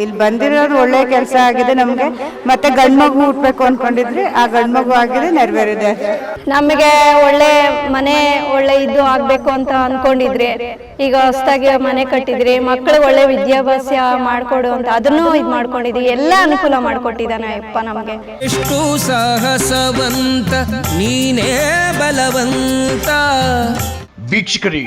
ಇಲ್ಲಿ ಬಂದಿರೋದು ಒಳ್ಳೆ ಕೆಲಸ ಆಗಿದೆ ನಮಗೆ. ಮತ್ತೆ ಗಂಡು ಮಗು ಹುಟ್ಟಬೇಕು ಅನ್ಕೊಂಡಿದ್ರಿ, ಆ ಗಂಡು ಮಗು ಆಗಿದೆ, ನೆರವೇರಿದೆ. ನಮಗೆ ಒಳ್ಳೆ ಮನೆ ಒಳ್ಳೆ ಇದು ಆಗ್ಬೇಕು ಅಂತ ಅನ್ಕೊಂಡಿದ್ರಿ, ಈಗ ಹೊಸದಾಗಿ ಮನೆ ಕಟ್ಟಿದ್ರಿ, ಮಕ್ಕಳಿಗೆ ಒಳ್ಳೆ ವಿದ್ಯಾಭ್ಯಾಸ ಮಾಡ್ಕೊಡು ಅಂತ ಅದನ್ನು ಇದು ಮಾಡ್ಕೊಂಡಿದ್ವಿ. ಎಲ್ಲ ಅನುಕೂಲ ಮಾಡ್ಕೊಟ್ಟಿದ್ದಾನೆ ಅಪ್ಪ ನಮಗೆ. ಎಷ್ಟು ಸಾಹಸವಂತ ನೀನೇ ಬಲವಂತ. ವೀಕ್ಷಕರೇ,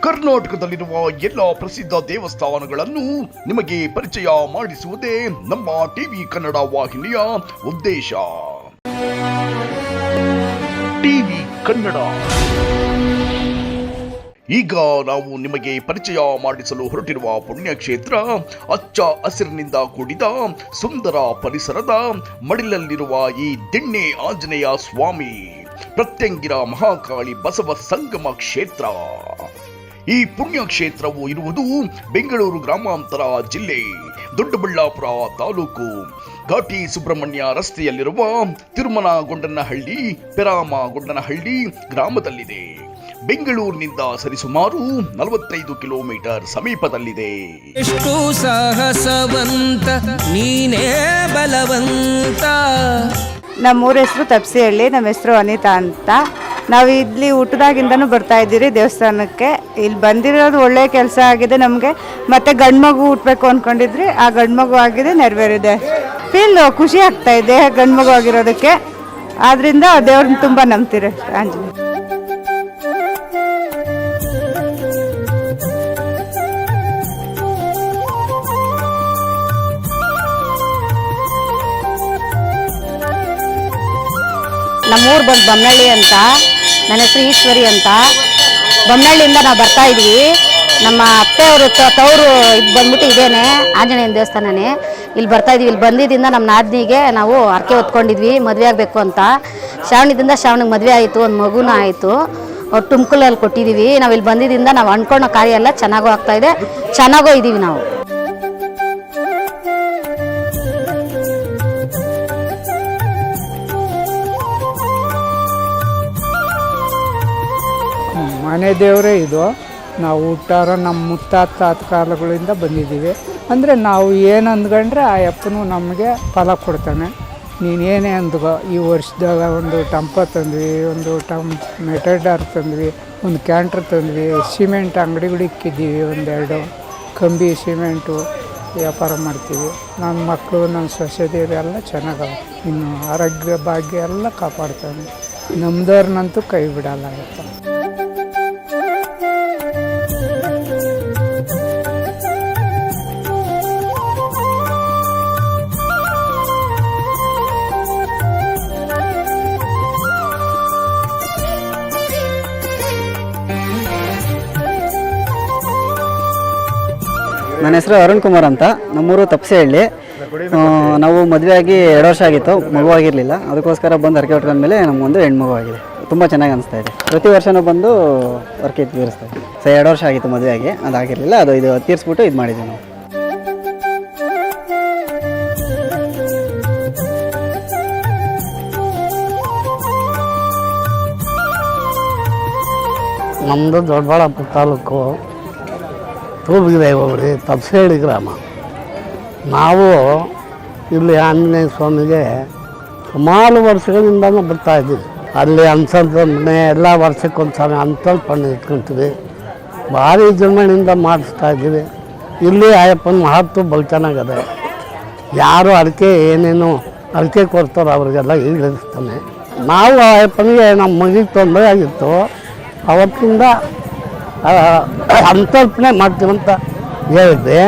ಕರ್ನಾಟಕದಲ್ಲಿರುವ ಎಲ್ಲ ಪ್ರಸಿದ್ಧ ದೇವಸ್ಥಾನಗಳನ್ನು ನಿಮಗೆ ಪರಿಚಯ ಮಾಡಿಸುವುದೇ ನಮ್ಮ ಟಿವಿ ಕನ್ನಡ ವಾಹಿನಿಯ ಉದ್ದೇಶ. ಟಿವಿ ಕನ್ನಡ. ಈಗ ನಾವು ನಿಮಗೆ ಪರಿಚಯ ಮಾಡಿಸಲು ಹೊರಟಿರುವ ಪುಣ್ಯಕ್ಷೇತ್ರ ಹಚ್ಚ ಹಸಿರಿನಿಂದ ಕೂಡಿದ ಸುಂದರ ಪರಿಸರದ ಮಡಿಲಲ್ಲಿರುವ ಈ ದಿಣ್ಣೆ ಆಂಜನೇಯ ಸ್ವಾಮಿ ಪ್ರತ್ಯಂಗಿರ ಮಹಾಕಾಳಿ ಬಸವ ಸಂಗಮ ಕ್ಷೇತ್ರ. ಈ ಪುಣ್ಯಕ್ಷೇತ್ರವು ಇರುವುದು ಬೆಂಗಳೂರು ಗ್ರಾಮಾಂತರ ಜಿಲ್ಲೆ, ದೊಡ್ಡಬಳ್ಳಾಪುರ ತಾಲೂಕು, ಘಾಟಿ ಸುಬ್ರಹ್ಮಣ್ಯ ರಸ್ತೆಯಲ್ಲಿರುವ ತಿರುಮನಗೊಂಡನಹಳ್ಳಿ ಪೆರಾಮಗೊಂಡನಹಳ್ಳಿ ಗ್ರಾಮದಲ್ಲಿದೆ. ಬೆಂಗಳೂರಿನಿಂದ ಸರಿಸುಮಾರು 45 ಕಿಲೋಮೀಟರ್ ಸಮೀಪದಲ್ಲಿದೆ. ಎಷ್ಟು ಸಾಹಸವಂತ ನೀನೇ ಬಲವಂತ. ನಮ್ಮೂರ ಹೆಸರು ತಪ್ಸಿಹಳ್ಳಿ, ನಮ್ಮ ಹೆಸರು ಅನಿತಾ ಅಂತ. ನಾವು ಇಲ್ಲಿ ಊಟದಾಗಿಂದನೂ ಬರ್ತಾ ಇದ್ದೀರಿ ದೇವಸ್ಥಾನಕ್ಕೆ. ಇಲ್ಲಿ ಬಂದಿರೋದು ಒಳ್ಳೆ ಕೆಲಸ ಆಗಿದೆ ನಮಗೆ. ಮತ್ತೆ ಗಂಡು ಮಗು ಹುಟ್ಟಬೇಕು ಅಂದ್ಕೊಂಡಿದ್ರಿ, ಆ ಗಂಡು ಮಗು ಆಗಿದೆ, ನೆರವೇರಿದೆ. ಫೀಲ್ ಖುಷಿ ಆಗ್ತಾ ಇದೆ ಗಂಡು ಮಗು ಆಗಿರೋದಕ್ಕೆ. ಆದ್ದರಿಂದ ದೇವ್ರನ್ನ ತುಂಬ ನಂಬ್ತೀರಿ ಆಂಜನೇಯ. ನಮ್ಮೂರು ಬಂದು ಬೊಮ್ಮನಹಳ್ಳಿ ಅಂತ. ನನ್ನ ಹೆಸರು ಈಶ್ವರಿ ಅಂತ. ಬೊಮ್ಮನಹಳ್ಳಿಯಿಂದ ನಾವು ಬರ್ತಾ ಇದ್ವಿ. ನಮ್ಮ ಅತ್ತೆಯವರು ತವರು ಇದು ಬಂದ್ಬಿಟ್ಟು ಇದೇನೆ ಆಂಜನೇಯನ ದೇವಸ್ಥಾನನೇ. ಇಲ್ಲಿ ಬರ್ತಾ ಇದ್ವಿ. ಇಲ್ಲಿ ಬಂದಿದ್ದರಿಂದ ನಮ್ಮ ನಾದಿನಿಗೆ ನಾವು ಅರ್ಕೆ ಹೊತ್ಕೊಂಡಿದ್ವಿ ಮದುವೆ ಆಗಬೇಕು ಅಂತ. ಶ್ರಾವಣಿಗೆ ಮದುವೆ ಆಯಿತು, ಒಂದು ಮಗುನ ಆಯಿತು. ಅವ್ರು ತುಮಕೂರಲ್ಲಿ ಕೊಟ್ಟಿದ್ದೀವಿ. ನಾವು ಇಲ್ಲಿ ಬಂದಿದ್ದರಿಂದ ನಾವು ಅಂದ್ಕೊಳ್ಳೋ ಕಾರ್ಯ ಎಲ್ಲ ಚೆನ್ನಾಗೂ ಆಗ್ತಾಯಿದೆ, ಚೆನ್ನಾಗೋ ಇದ್ದೀವಿ ನಾವು. ಮನೆ ದೇವರೇ ಇದು. ನಾವು ಹುಟ್ಟಾರ ನಮ್ಮ ಮುತ್ತಾತ ಕಾಲಗಳಿಂದ ಬಂದಿದ್ದೀವಿ. ಅಂದರೆ ನಾವು ಏನು ಅಂದ್ಕೊಂಡ್ರೆ ಆ ಅಪ್ಪನು ನಮಗೆ ಫಲ ಕೊಡ್ತಾನೆ. ನೀನೇನೇ ಅಂದ್ಕೋ. ಈ ವರ್ಷದಾಗ ಒಂದು ಟಂಪ ತಂದ್ವಿ, ಒಂದು ಮೆಟಡಾರ್ ತಂದ್ವಿ, ಒಂದು ಕ್ಯಾಂಟ್ರ್ ತಂದ್ವಿ, ಸಿಮೆಂಟ್ ಅಂಗಡಿಗಳಿಕ್ಕಿದ್ದೀವಿ, ಒಂದೆರಡು ಕಂಬಿ ಸಿಮೆಂಟು ವ್ಯಾಪಾರ ಮಾಡ್ತೀವಿ. ನನ್ನ ಮಕ್ಕಳು ನನ್ನ ಸೊಸೆದೇವರು ಎಲ್ಲ ಚೆನ್ನಾಗವೆ. ಇನ್ನು ಆರೋಗ್ಯ ಭಾಗ್ಯ ಎಲ್ಲ ಕಾಪಾಡ್ತಾನೆ. ನಮ್ದವ್ರನ್ನಂತೂ ಕೈ ಬಿಡಲ್ಲ ಅಪ್ಪ. ನನ್ನ ಹೆಸರು ಅರುಣ್ ಕುಮಾರ್ ಅಂತ. ನಮ್ಮೂರು ತಪ್ಸಿಹಳ್ಳಿ. ನಾವು ಮದುವೆಯಾಗಿ 2 ವರ್ಷ ಆಗಿತ್ತು, ಮಗುವಾಗಿರಲಿಲ್ಲ. ಅದಕ್ಕೋಸ್ಕರ ಬಂದು ಹರಕೆ ಹೊಟ್ಕೊಂಡ್ಮೇಲೆ ನಮಗೊಂದು ಹೆಣ್ಮಗು ಆಗಿದೆ. ತುಂಬ ಚೆನ್ನಾಗಿ ಅನಿಸ್ತಾ ಇದೆ. ಪ್ರತಿ ವರ್ಷವೂ ಬಂದು ಹರಕೆ ತೀರಿಸ್ತಾ ಇದ್ದೀವಿ. 2 ವರ್ಷ ಆಗಿತ್ತು ಮದುವೆಯಾಗಿ, ಅದಾಗಿರಲಿಲ್ಲ. ಇದು ತೀರಿಸ್ಬಿಟ್ಟು ಇದು ಮಾಡಿದ್ದೀವಿ ನಾವು. ನಮ್ಮದು ದೊಡ್ಡಬಳ್ಳಾಪುರ ತಾಲೂಕು, ತೂಬಿಗೆರೆ ಹೋಗ್ರಿ, ತಪ್ಸಿಹಳ್ಳಿ ಗ್ರಾಮ. ನಾವು ಇಲ್ಲಿ ಆಂಜನೇಯ ಸ್ವಾಮಿಗೆ ಸುಮಾರು ವರ್ಷಗಳಿಂದನೂ ಬರ್ತಾಯಿದ್ದೀವಿ. ಅಲ್ಲಿ ಅನ್ಸಲ್ಪಣೆ ಎಲ್ಲ ವರ್ಷಕ್ಕೊಂದು ಸಲ ಅನ್ಸಲ್ಪಣೆ ಇಟ್ಕೊತೀವಿ. ಭಾರಿ ವಿಜೃಂಭಣೆಯಿಂದ ಮಾಡಿಸ್ತಾ ಇದ್ದೀವಿ. ಇಲ್ಲಿ ಅಯ್ಯಪ್ಪನ ಮಹತ್ವ ಬಹಳ ಚೆನ್ನಾಗದೆ. ಯಾರು ಅಡಿಕೆ ಏನೇನು ಅಡಿಕೆ ಕೊಡ್ತಾರೋ ಅವ್ರಿಗೆಲ್ಲ ಈಡೇರಿಸ್ತಾನೆ. ನಾವು ಅಯ್ಯಪ್ಪನಿಗೆ ನಮ್ಮ ಮಗಿಗೆ ತೊಂದರೆ ಆಗಿತ್ತು, ಅವತ್ತಿಂದ ಅನ್ಸಲ್ಪಣೆ ಮಾಡ್ತೀವಂತ ಹೇಳಿದ್ವಿ.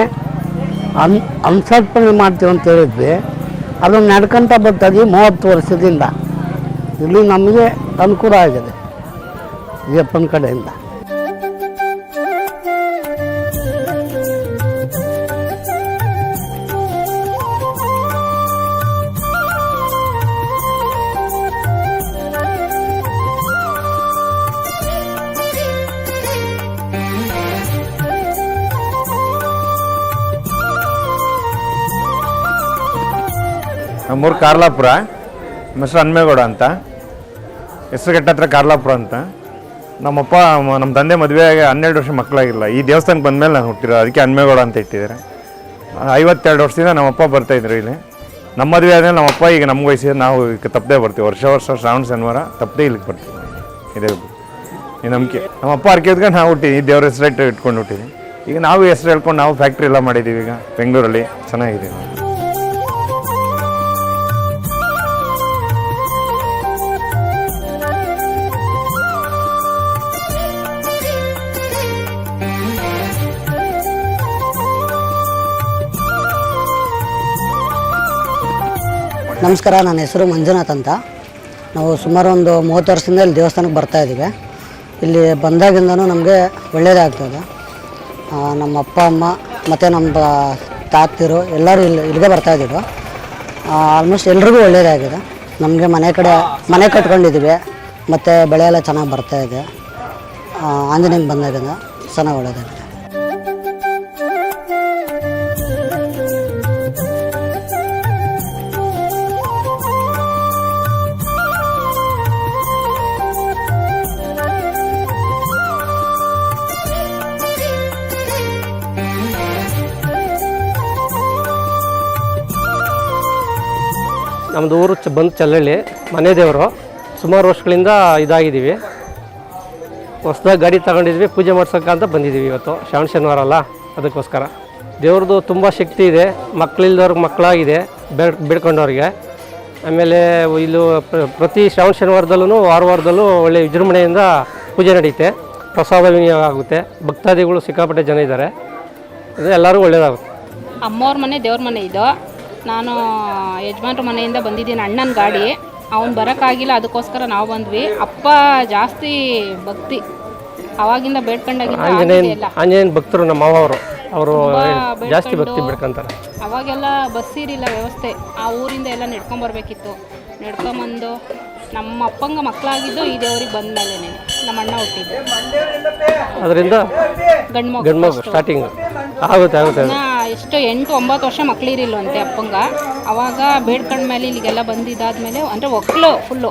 ಅನ್ಸಲ್ಪಣೆ ಮಾಡ್ತೀವಂತ ಹೇಳಿದ್ವಿ. ಅದನ್ನು ನಡ್ಕೊಂತ ಬರ್ತಾಯಿದ್ವಿ 30 ವರ್ಷದಿಂದ. ಇಲ್ಲಿ ನಮಗೆ ಅನುಕೂಲ ಆಗಿದೆ ಅಯ್ಯಪ್ಪನ ಕಡೆಯಿಂದ. ನಮ್ಮೂರು ಕಾರ್ಲಾಪುರ. ನಮ್ಮ ಹೆಸರು ಹನ್ಮೇಗೌಡ ಅಂತ. ಹೆಸರುಘಟ್ಟ ಹತ್ರ ಕಾರ್ಲಾಪುರ ಅಂತ. ನಮ್ಮಪ್ಪ ನಮ್ಮ ತಂದೆ ಮದುವೆಯಾಗಿ 12 ವರ್ಷ ಮಕ್ಕಳಾಗಿಲ್ಲ. ಈ ದೇವಸ್ಥಾನಕ್ಕೆ ಬಂದಮೇಲೆ ನಾನು ಹುಟ್ಟಿರೋ, ಅದಕ್ಕೆ ಹನ್ಮೇಗೌಡ ಅಂತ ಇಟ್ಟಿದ್ದಾರೆ. 52 ವರ್ಷದಿಂದ ನಮ್ಮಪ್ಪ ಬರ್ತಾಯಿದ್ರು ಇಲ್ಲಿ. ನಮ್ಮ ಮದುವೆ ಆದಮೇಲೆ ನಮ್ಮಪ್ಪ ಈಗ ನಮ್ಗೆ ವಯಸ್ಸಿಗೆ ನಾವು ಈಗ ತಪ್ಪದೇ ಬರ್ತೀವಿ. ವರ್ಷ ಶ್ರಾವಣ ಶನಿವಾರ ತಪ್ಪದೇ ಇಲ್ಲಿಗೆ ಬರ್ತೀವಿ. ಇದೇ ಈ ನಂಬಿಕೆ. ನಮ್ಮಪ್ಪ ಅರ್ಕಿದ್ಕೊಂಡು ನಾವು ಹುಟ್ಟಿದ್ವಿ, ದೇವ್ರ ಹೆಸರು ಇಟ್ಕೊಂಡು ಹುಟ್ಟಿದ್ವಿ. ಈಗ ನಾವು ಹೆಸರು ಹೇಳ್ಕೊಂಡು ನಾವು ಫ್ಯಾಕ್ಟ್ರಿ ಎಲ್ಲ ಮಾಡಿದ್ದೀವಿ. ಈಗ ಬೆಂಗಳೂರಲ್ಲಿ ಚೆನ್ನಾಗಿದೆ. ನಮಸ್ಕಾರ, ನನ್ನ ಹೆಸರು ಮಂಜುನಾಥ್ ಅಂತ. ನಾವು ಸುಮಾರು ಒಂದು 30 ವರ್ಷದಿಂದ ಇಲ್ಲಿ ದೇವಸ್ಥಾನಕ್ಕೆ ಬರ್ತಾಯಿದ್ದೀವಿ. ಇಲ್ಲಿ ಬಂದಾಗಿಂದನೂ ನಮಗೆ ಒಳ್ಳೆಯದಾಗ್ತದೆ. ನಮ್ಮ ಅಪ್ಪ ಅಮ್ಮ ಮತ್ತು ನಮ್ಮ ತಾತಿರು ಎಲ್ಲರೂ ಇಲ್ಲಿಗೆ ಬರ್ತಾಯಿದ್ದೀವಿ. ಆಲ್ಮೋಸ್ಟ್ ಎಲ್ರಿಗೂ ಒಳ್ಳೆಯದಾಗಿದೆ. ನಮಗೆ ಮನೆ ಕಟ್ಕೊಂಡಿದ್ದೀವಿ ಮತ್ತು ಬೆಳೆ ಎಲ್ಲ ಚೆನ್ನಾಗಿ ಬರ್ತಾಯಿದೆ. ಆಂಜನೇಯನ ಬಂದಾಗಿಂದ ಚೆನ್ನಾಗಿ ಒಳ್ಳೆಯದಾಗಿದೆ. ನಮ್ಮದು ಊರು ಬಂದು ಚಲ್ಲಳ್ಳಿ, ಮನೆ ದೇವರು. ಸುಮಾರು ವರ್ಷಗಳಿಂದ ಇದಾಗಿದ್ದೀವಿ. ಹೊಸ್ದಾಗಿ ಗಾಡಿ ತಗೊಂಡಿದ್ವಿ, ಪೂಜೆ ಮಾಡ್ಸೋಕ್ಕಂತ ಬಂದಿದ್ದೀವಿ. ಇವತ್ತು ಶ್ರಾವಣ ಶನಿವಾರ ಅಲ್ಲ, ಅದಕ್ಕೋಸ್ಕರ. ದೇವ್ರದ್ದು ತುಂಬ ಶಕ್ತಿ ಇದೆ. ಮಕ್ಕಳಿಲ್ದವ್ರಿಗೆ ಮಕ್ಕಳಾಗಿದೆ, ಬೇಡ್ಕೊಂಡವ್ರಿಗೆ. ಆಮೇಲೆ ಇಲ್ಲೂ ಪ್ರತಿ ಶ್ರಾವಣ ಶನಿವಾರದಲ್ಲೂ ವಾರದಲ್ಲೂ ಒಳ್ಳೆ ವಿಜೃಂಭಣೆಯಿಂದ ಪೂಜೆ ನಡೆಯುತ್ತೆ. ಪ್ರಸಾದ ವಿನಿಯೋಗ ಆಗುತ್ತೆ. ಭಕ್ತಾದಿಗಳು ಸಿಕ್ಕಾಪಟ್ಟೆ ಜನ ಇದ್ದಾರೆ. ಇದು ಎಲ್ಲರೂ ಒಳ್ಳೆಯದಾಗುತ್ತೆ. ಅಮ್ಮವ್ರ ಮನೆ ದೇವ್ರ ಮನೆ ಇದು. ನಾನು ಯಜಮಾನ್ರ ಮನೆಯಿಂದ ಬಂದಿದ್ದೀನಿ. ಅಣ್ಣನ ಗಾಡಿ, ಅವ್ನು ಬರೋಕ್ಕಾಗಿಲ್ಲ, ಅದಕ್ಕೋಸ್ಕರ ನಾವು ಬಂದ್ವಿ. ಅಪ್ಪ ಜಾಸ್ತಿ ಭಕ್ತಿ, ಅವಾಗಿಂದ ಬೇಡ್ಕೊಂಡಾಗಿಂದ ಆಂಜನೇಯನ ಭಕ್ತರು. ನಮ್ಮ ಅವರು ಜಾಸ್ತಿ ಭಕ್ತಿ ಬೇಡ್ಕೊಂತಾರೆ. ಅವಾಗೆಲ್ಲ ಬಸ್ ಇರಿಲ್ಲ ವ್ಯವಸ್ಥೆ. ಆ ಊರಿಂದ ಎಲ್ಲ ನಡ್ಕೊಂಬರ್ಬೇಕಿತ್ತು. ನಡ್ಕೊಂಬಂದು ನಮ್ಮ ಅಪ್ಪಂಗೆ ಮಕ್ಕಳಾಗಿದ್ದು ಈ ದೇವ್ರಿಗೆ ಬಂದ ಮೇಲೆ ನಮ್ಮ ಅಣ್ಣ ಹುಟ್ಟಿದ್ದು. ಅದರಿಂದ ಗಂಡ್ಮಗು ಸ್ಟಾರ್ಟಿಂಗ್ ಆಗುತ್ತೆ. ಎಷ್ಟು 8-9 ವರ್ಷ ಮಕ್ಕಳಿರಿಲ್ವಂತೆ ಅಪ್ಪಂಗ. ಅವಾಗ ಬೇಡ್ಕೊಂಡ್ಮೇಲೆ ಇಲ್ಲಿಗೆಲ್ಲ ಬಂದಿದ್ದಾದ್ಮೇಲೆ ಅಂದರೆ ಒಕ್ಕಲು ಫುಲ್ಲು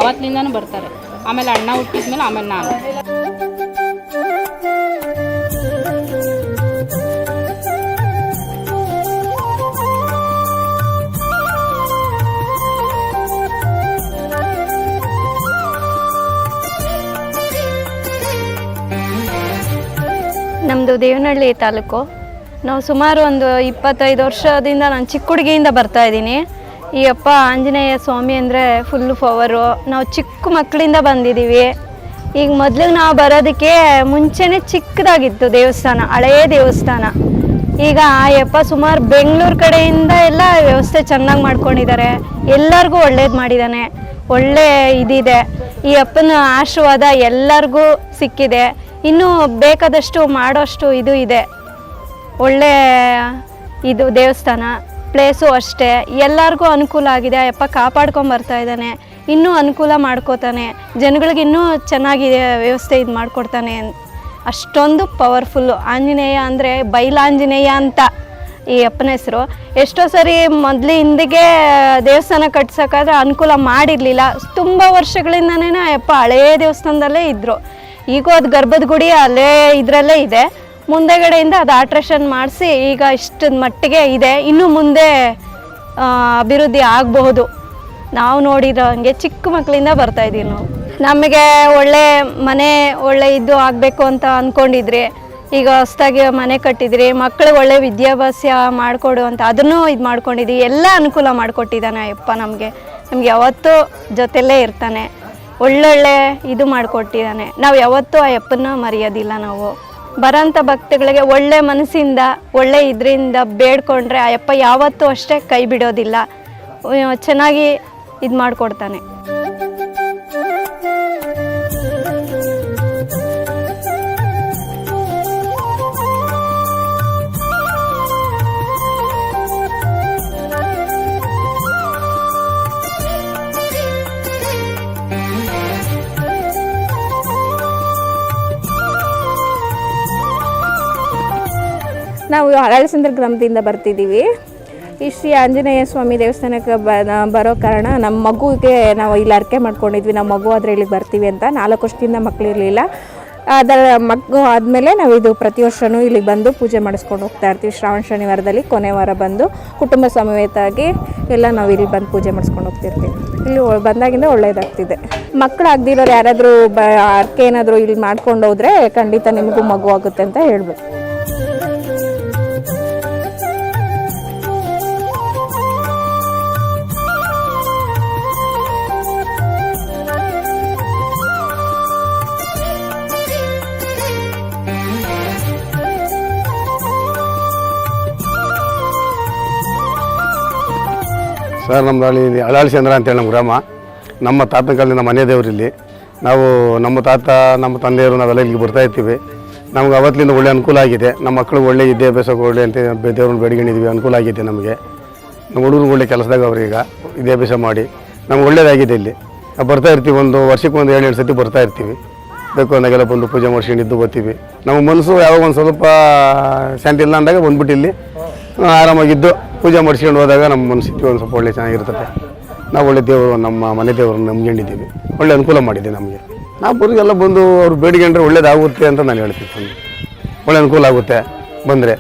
ಅವತ್ತಿನಿಂದನೂ ಬರ್ತಾರೆ. ಆಮೇಲೆ ಅಣ್ಣ ಹುಟ್ಟಿದ್ಮೇಲೆ ಆಮೇಲೆ ನಾನು. ನಮ್ಮದು ದೇವನಹಳ್ಳಿ ತಾಲೂಕು. ನಾವು ಸುಮಾರು ಒಂದು 25 ವರ್ಷದಿಂದ ನಾನು ಚಿಕ್ಕ ಹುಡುಗಿಯಿಂದ ಬರ್ತಾಯಿದ್ದೀನಿ. ಈ ಅಪ್ಪ ಆಂಜನೇಯ ಸ್ವಾಮಿ ಅಂದರೆ ಫುಲ್ಲು ಪವರು. ನಾವು ಚಿಕ್ಕ ಮಕ್ಕಳಿಂದ ಬಂದಿದ್ದೀವಿ. ಈಗ ಮೊದಲಿಗೆ ನಾವು ಬರೋದಕ್ಕೆ ಮುಂಚೆನೇ ಚಿಕ್ಕದಾಗಿತ್ತು ದೇವಸ್ಥಾನ, ಹಳೆಯ ದೇವಸ್ಥಾನ. ಈಗ ಆ ಅಪ್ಪ ಸುಮಾರು ಬೆಂಗಳೂರು ಕಡೆಯಿಂದ ಎಲ್ಲ ವ್ಯವಸ್ಥೆ ಚೆನ್ನಾಗಿ ಮಾಡ್ಕೊಂಡಿದ್ದಾರೆ. ಎಲ್ಲರಿಗೂ ಒಳ್ಳೇದು ಮಾಡಿದ್ದಾನೆ. ಒಳ್ಳೆ ಇದಿದೆ. ಈ ಅಪ್ಪನ ಆಶೀರ್ವಾದ ಎಲ್ಲರಿಗೂ ಸಿಕ್ಕಿದೆ. ಇನ್ನೂ ಬೇಕಾದಷ್ಟು ಮಾಡೋಷ್ಟು ಇದು ಇದೆ. ಒಳ್ಳೆ ಇದು ದೇವಸ್ಥಾನ, ಪ್ಲೇಸು ಅಷ್ಟೇ. ಎಲ್ಲರಿಗೂ ಅನುಕೂಲ ಆಗಿದೆ. ಅಪ್ಪ ಕಾಪಾಡ್ಕೊಂಬರ್ತಾ ಇದ್ದಾನೆ. ಇನ್ನೂ ಅನುಕೂಲ ಮಾಡ್ಕೋತಾನೆ. ಜನಗಳಿಗೆ ಇನ್ನೂ ಚೆನ್ನಾಗಿದೆ ವ್ಯವಸ್ಥೆ ಇದು ಮಾಡಿಕೊಡ್ತಾನೆ. ಅಷ್ಟೊಂದು ಪವರ್ಫುಲ್ಲು ಆಂಜನೇಯ ಅಂದರೆ ಬೈಲಾಂಜನೇಯ ಅಂತ ಈ ಅಪ್ಪನ ಹೆಸರು. ಎಷ್ಟೋ ಸರಿ ಮೊದಲು ಹಿಂದಿಗೆ ದೇವಸ್ಥಾನ ಕಟ್ಸೋಕ್ಕಾದ್ರೆ ಅನುಕೂಲ ಮಾಡಿರಲಿಲ್ಲ. ತುಂಬ ವರ್ಷಗಳಿಂದನೇ ಅಪ್ಪ ಹಳೆಯ ದೇವಸ್ಥಾನದಲ್ಲೇ ಇದ್ದರು. ಈಗೂ ಅದು ಗರ್ಭದ ಗುಡಿ ಅಲ್ಲೇ ಇದರಲ್ಲೇ ಇದೆ. ಮುಂದೆಗಡೆಯಿಂದ ಅದು ಆಲ್ಟ್ರೇಷನ್ ಮಾಡಿಸಿ ಈಗ ಇಷ್ಟದ ಮಟ್ಟಿಗೆ ಇದೆ. ಇನ್ನು ಮುಂದೆ ಅಭಿವೃದ್ಧಿ ಆಗಬಹುದು. ನಾವು ನೋಡಿರೋ ಹಂಗೆ ಚಿಕ್ಕ ಮಕ್ಕಳಿಂದ ಬರ್ತಾಯಿದ್ದೀವಿ ನಾವು. ನಮಗೆ ಒಳ್ಳೆ ಮನೆ ಒಳ್ಳೆ ಇದು ಆಗಬೇಕು ಅಂತ ಅಂದ್ಕೊಂಡಿದ್ರಿ. ಈಗ ಹೊಸ್ದಾಗಿ ಮನೆ ಕಟ್ಟಿದ್ರಿ, ಮಕ್ಕಳಿಗೆ ಒಳ್ಳೆ ವಿದ್ಯಾಭ್ಯಾಸ ಮಾಡಿಕೊಡು ಅಂತ ಅದನ್ನು ಇದು ಮಾಡ್ಕೊಂಡಿದ್ದೀವಿ. ಎಲ್ಲ ಅನುಕೂಲ ಮಾಡಿಕೊಟ್ಟಿದ್ದಾನೆ ಅಪ್ಪ. ನಮಗೆ ಯಾವತ್ತೂ ಜೊತೆಯಲ್ಲೇ ಇರ್ತಾನೆ. ಒಳ್ಳೊಳ್ಳೆ ಇದು ಮಾಡಿಕೊಟ್ಟಿದ್ದಾನೆ. ನಾವು ಯಾವತ್ತೂ ಆ ಅಪ್ಪನ ಮರೆಯೋದಿಲ್ಲ. ನಾವು ಬರೋಂಥ ಭಕ್ತಗಳಿಗೆ ಒಳ್ಳೆ ಮನಸ್ಸಿಂದ ಒಳ್ಳೆ ಇದರಿಂದ ಬೇಡ್ಕೊಂಡ್ರೆ ಆ ಅಪ್ಪ ಯಾವತ್ತೂ ಅಷ್ಟೇ ಕೈ ಬಿಡೋದಿಲ್ಲ. ಚೆನ್ನಾಗಿ ಇದು ಮಾಡಿಕೊಡ್ತಾನೆ. ನಾವು ಹಳಸಂದ್ರ ಗ್ರಾಮದಿಂದ ಬರ್ತಿದ್ದೀವಿ. ಈ ಶ್ರೀ ಆಂಜನೇಯ ಸ್ವಾಮಿ ದೇವಸ್ಥಾನಕ್ಕೆ ಬರೋ ಕಾರಣ ನಮ್ಮ ಮಗುವಿಗೆ ನಾವು ಇಲ್ಲಿ ಅರ್ಕೆ ಮಾಡ್ಕೊಂಡಿದ್ವಿ. ನಮ್ಮ ಮಗು ಆದರೆ ಇಲ್ಲಿಗೆ ಬರ್ತೀವಿ ಅಂತ. 4 ವರ್ಷದಿಂದ ಮಕ್ಕಳಿರಲಿಲ್ಲ. ಅದರ ಮಗು ಆದಮೇಲೆ ನಾವು ಇದು ಪ್ರತಿ ವರ್ಷವೂ ಇಲ್ಲಿಗೆ ಬಂದು ಪೂಜೆ ಮಾಡಿಸ್ಕೊಂಡು ಹೋಗ್ತಾ ಇರ್ತೀವಿ. ಶ್ರಾವಣ ಶನಿವಾರದಲ್ಲಿ ಕೊನೆ ವಾರ ಬಂದು ಕುಟುಂಬ ಸಮೇತವಾಗಿ ಎಲ್ಲ ನಾವು ಇಲ್ಲಿ ಬಂದು ಪೂಜೆ ಮಾಡಿಸ್ಕೊಂಡು ಹೋಗ್ತಿರ್ತೀವಿ. ಇಲ್ಲಿ ಬಂದಾಗಿಂದ ಒಳ್ಳೆಯದಾಗ್ತಿದೆ. ಮಕ್ಕಳಾಗದಿರೋರು ಯಾರಾದರೂ ಅರ್ಕೆ ಏನಾದರೂ ಇಲ್ಲಿ ಮಾಡ್ಕೊಂಡು ಹೋದರೆ ಖಂಡಿತ ನಿಮಗೂ ಮಗು ಆಗುತ್ತೆ ಅಂತ ಹೇಳ್ಬೇಕು. ಸರ್ ನಮ್ಮದು ಅಲ್ಲಿ ಅಳಾಳಿಸಂದ್ರ ಅಂತೇಳಿ ನಮ್ಮ ಗ್ರಾಮ. ನಮ್ಮ ತಾತನ ಕಾಲದಿಂದ ಮನೆ ದೇವರು ಇಲ್ಲಿ. ನಾವು ನಮ್ಮ ತಾತ ನಮ್ಮ ತಂದೆಯವರು ನಾವೆಲ್ಲ ಇಲ್ಲಿಗೆ ಬರ್ತಾ ಇರ್ತೀವಿ. ನಮ್ಗೆ ಅವತ್ತಿಂದ ಒಳ್ಳೆ ಅನುಕೂಲ ಆಗಿದೆ. ನಮ್ಮ ಮಕ್ಕಳಿಗೆ ಒಳ್ಳೆ ವಿದ್ಯಾಭ್ಯಾಸ ಒಳ್ಳೆ ಅಂತ ದೇವ್ರನ್ನ ಬೇಡಿಕೊಂಡಿದ್ವಿ. ಅನುಕೂಲ ಆಗಿದೆ ನಮಗೆ. ನಮ್ಮ ಹುಡುಗರು ಒಳ್ಳೆ ಕೆಲಸದಾಗ ಅವ್ರೀಗ ವಿದ್ಯಾಭ್ಯಾಸ ಮಾಡಿ ನಮ್ಗೆ ಒಳ್ಳೇದಾಗಿದೆ. ಇಲ್ಲಿ ನಾವು ಬರ್ತಾ ಇರ್ತೀವಿ. ಒಂದು ವರ್ಷಕ್ಕೆ ಒಂದು 7 ಸತಿ ಬರ್ತಾ ಇರ್ತೀವಿ. ಬೇಕು ಅಂದಾಗೆಲ್ಲ ಬಂದು ಪೂಜೆ ಮಾಡ್ಸ್ಕೊಂಡಿದ್ದು ಬರ್ತೀವಿ. ನಮ್ಮ ಮನಸ್ಸು ಯಾವಾಗ ಒಂದು ಸ್ವಲ್ಪ ಶಾಂತಿ ಇಲ್ಲ ಅಂದಾಗ ಬಂದ್ಬಿಟ್ಟು ಇಲ್ಲಿ ಆರಾಮಾಗಿದ್ದು ಪೂಜೆ ಮಾಡಿಸ್ಕೊಂಡು ಹೋದಾಗ ನಮ್ಮ ಮನಸ್ಥಿತಿ ಒಂದು ಸ್ವಲ್ಪ ಒಳ್ಳೆ ಚೆನ್ನಾಗಿರ್ತದೆ. ನಾವು ಒಳ್ಳೆ ದೇವರು ನಮ್ಮ ಮನೆ ದೇವ್ರನ್ನ ನಂಬ್ಕೊಂಡಿದ್ದೀವಿ. ಒಳ್ಳೆ ಅನುಕೂಲ ಮಾಡಿದೆ ನಮಗೆ. ನಾವು ಬರೋದೆಲ್ಲ ಬಂದು ಅವ್ರು ಬೇಡಿಕೊಂಡ್ರೆ ಒಳ್ಳೇದಾಗುತ್ತೆ ಅಂತ ನಾನು ಹೇಳ್ತೀನಿ. ಒಳ್ಳೆ ಅನುಕೂಲ ಆಗುತ್ತೆ ಬಂದರೆ.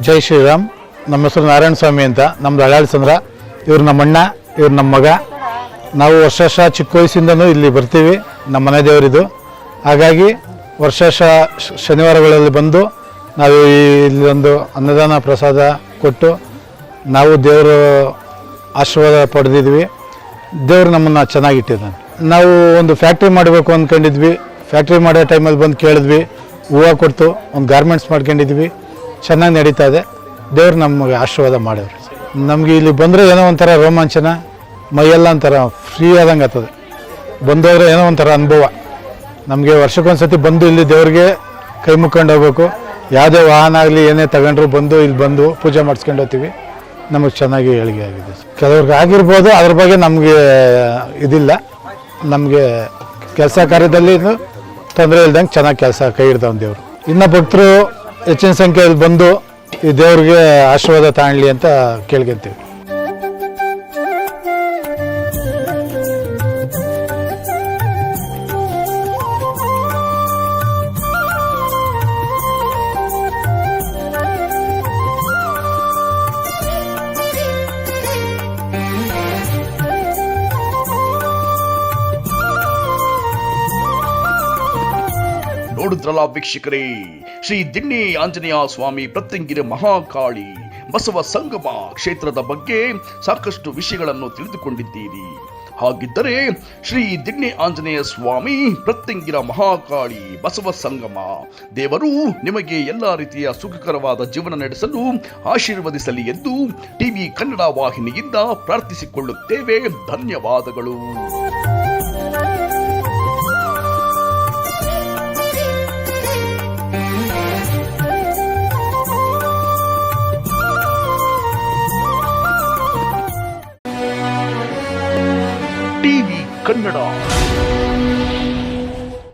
ಜೈ ಶ್ರೀರಾಮ್. ನಮ್ಮ ಹೆಸರು ನಾರಾಯಣ ಸ್ವಾಮಿ ಅಂತ. ನಮ್ಮದು ಅಳಾಳಿಸಂದ್ರ. ಇವ್ರು ನಮ್ಮ ಅಣ್ಣ, ಇವ್ರು ನಮ್ಮ ಮಗ. ನಾವು ವರ್ಷ ಚಿಕ್ಕ ವಯಸ್ಸಿಂದನೂ ಇಲ್ಲಿ ಬರ್ತೀವಿ. ನಮ್ಮ ಮನೆ ದೇವರಿದು. ಹಾಗಾಗಿ ವರ್ಷ ಶನಿವಾರಗಳಲ್ಲಿ ಬಂದು ನಾವು ಇಲ್ಲಿ ಒಂದು ಅನ್ನದಾನ ಪ್ರಸಾದ ಕೊಟ್ಟು ನಾವು ದೇವರು ಆಶೀರ್ವಾದ ಪಡೆದಿದ್ವಿ. ದೇವರು ನಮ್ಮನ್ನು ಚೆನ್ನಾಗಿಟ್ಟಿದ್ದಾನೆ. ನಾವು ಒಂದು ಫ್ಯಾಕ್ಟ್ರಿ ಮಾಡಬೇಕು ಅಂದ್ಕೊಂಡಿದ್ವಿ. ಫ್ಯಾಕ್ಟ್ರಿ ಮಾಡೋ ಟೈಮಲ್ಲಿ ಬಂದು ಕೇಳಿದ್ವಿ. ಹೂವು ಕೊಡ್ತು ಒಂದು ಗಾರ್ಮೆಂಟ್ಸ್ ಮಾಡ್ಕೊಂಡಿದ್ವಿ. ಚೆನ್ನಾಗಿ ನಡೀತಾ ಇದೆ. ದೇವ್ರು ನಮಗೆ ಆಶೀರ್ವಾದ ಮಾಡೋರು. ನಮಗೆ ಇಲ್ಲಿ ಬಂದರೆ ಏನೋ ಒಂಥರ ರೋಮಾಂಚನ, ಮೈಯೆಲ್ಲ ಒಂಥರ ಫ್ರೀ ಆದಂಗೆ ಆಗ್ತದೆ. ಬಂದವರೆ ಏನೋ ಒಂಥರ ಅನುಭವ. ನಮಗೆ ವರ್ಷಕ್ಕೊಂದ್ಸತಿ ಬಂದು ಇಲ್ಲಿ ದೇವ್ರಿಗೆ ಕೈ ಮುಕ್ಕೊಂಡು ಹೋಗ್ಬೇಕು. ಯಾವುದೇ ವಾಹನ ಆಗಲಿ ಏನೇ ತಗೊಂಡ್ರು ಬಂದು ಇಲ್ಲಿ ಬಂದು ಪೂಜೆ ಮಾಡಿಸ್ಕೊಂಡು ಹೋಗ್ತೀವಿ. ನಮಗೆ ಚೆನ್ನಾಗಿ ಏಳಿಗೆ ಆಗಿದೆ. ಕೆಲವ್ರಿಗೆ ಆಗಿರ್ಬೋದು, ಅದ್ರ ಬಗ್ಗೆ ನಮಗೆ ಇದಿಲ್ಲ. ನಮಗೆ ಕೆಲಸ ಕಾರ್ಯದಲ್ಲಿ ತೊಂದರೆ ಇಲ್ದಂಗೆ ಚೆನ್ನಾಗಿ ಕೆಲಸ ಕೈ ಹಿಡ್ದವನು ದೇವರು. ಇನ್ನು ಭಕ್ತರು ಹೆಚ್ಚಿನ ಸಂಖ್ಯೆಯಲ್ಲಿ ಬಂದು ಈ ದೇವ್ರಿಗೆ ಆಶೀರ್ವಾದ ತಾಣಲಿ ಅಂತ ಕೇಳ್ಕೊಂತೀವಿ. ನೋಡಿದ್ರಲ್ಲ ವೀಕ್ಷಕರೇ, ಶ್ರೀ ದಿಣ್ಣೆ ಆಂಜನೇಯ ಸ್ವಾಮಿ ಪ್ರತ್ಯಂಗಿರಿ ಮಹಾಕಾಳಿ ಬಸವ ಸಂಗಮ ಕ್ಷೇತ್ರದ ಬಗ್ಗೆ ಸಾಕಷ್ಟು ವಿಷಯಗಳನ್ನು ತಿಳಿದುಕೊಂಡಿದ್ದೀರಿ. ಹಾಗಿದ್ದರೆ ಶ್ರೀ ದಿಣ್ಣೆ ಆಂಜನೇಯ ಸ್ವಾಮಿ ಪ್ರತ್ಯಂಗಿರ ಮಹಾಕಾಳಿ ಬಸವ ಸಂಗಮ ದೇವರು ನಿಮಗೆ ಎಲ್ಲ ರೀತಿಯ ಸುಖಕರವಾದ ಜೀವನ ನಡೆಸಲು ಆಶೀರ್ವದಿಸಲಿ ಎಂದು ಟಿವಿ ಕನ್ನಡ ವಾಹಿನಿಯಿಂದ ಪ್ರಾರ್ಥಿಸಿಕೊಳ್ಳುತ್ತೇವೆ. ಧನ್ಯವಾದಗಳು. ಟಿವಿ ಕನ್ನಡ.